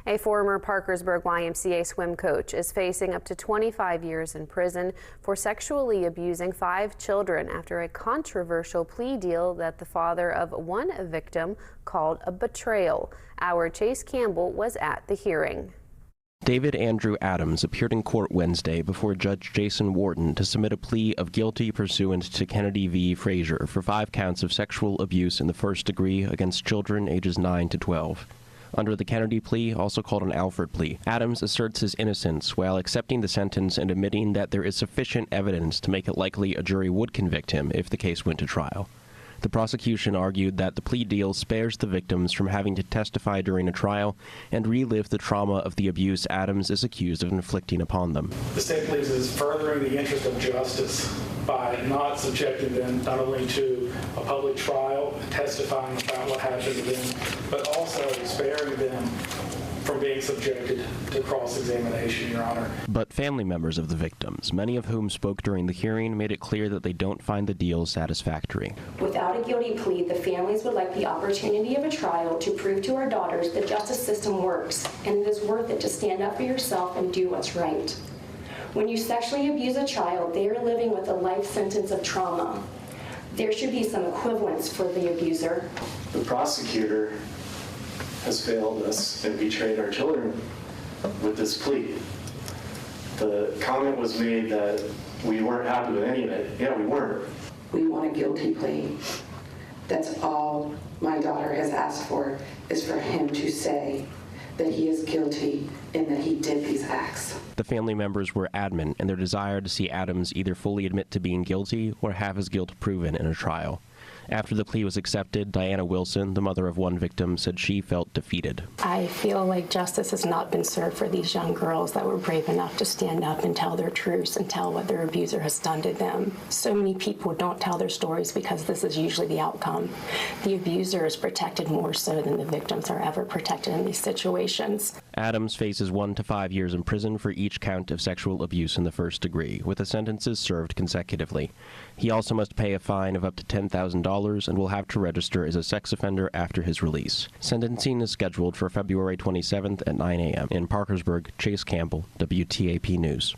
A former Parkersburg YMCA swim coach is facing up to 25 years in prison for sexually abusing 5 children after a controversial plea deal that the father of one victim called a betrayal. Our Chase Campbell was at the hearing. David Andrew Adams appeared in court Wednesday before Judge Jason Wharton to submit a plea of guilty pursuant to Kennedy v. Frazier for 5 counts of sexual abuse in the first degree against children ages 9 to 12. Under the Kennedy plea, also called an Alford plea, Adams asserts his innocence while accepting the sentence and admitting that there is sufficient evidence to make it likely a jury would convict him if the case went to trial. The prosecution argued that the plea deal spares the victims from having to testify during a trial and relive the trauma of the abuse Adams is accused of inflicting upon them. The state believes it is furthering the interest of justice by not subjecting them not only to a public trial, testifying about what happened to them, but also sparing them from being subjected to cross-examination, Your Honor. But family members of the victims, many of whom spoke during the hearing, made it clear that they don't find the deal satisfactory. Without a guilty plea, the families would like the opportunity of a trial to prove to our daughters the justice system works, and it is worth it to stand up for yourself and do what's right. When you sexually abuse a child, they are living with a life sentence of trauma. There should be some equivalence for the abuser. The prosecutor has failed us and betrayed our children with this plea. The comment was made that we weren't happy with any of it. Yeah, we weren't. We want a guilty plea. That's all my daughter has asked for, is for him to say that he is guilty and that he did these acts. The family members were adamant in their desire to see Adams either fully admit to being guilty or have his guilt proven in a trial. After the plea was accepted, Diana Wilson, the mother of one victim, said she felt defeated. I feel like justice has not been served for these young girls that were brave enough to stand up and tell their truths and tell what their abuser has done to them. So many people don't tell their stories because this is usually the outcome. The abuser is protected more so than the victims are ever protected in these situations. Adams faces 1 to 5 years in prison for each count of sexual abuse in the first degree, with the sentences served consecutively. He also must pay a fine of up to $10,000 and will have to register as a sex offender after his release. Sentencing is scheduled for February 27th at 9 a.m. In Parkersburg, Chase Campbell, WTAP News.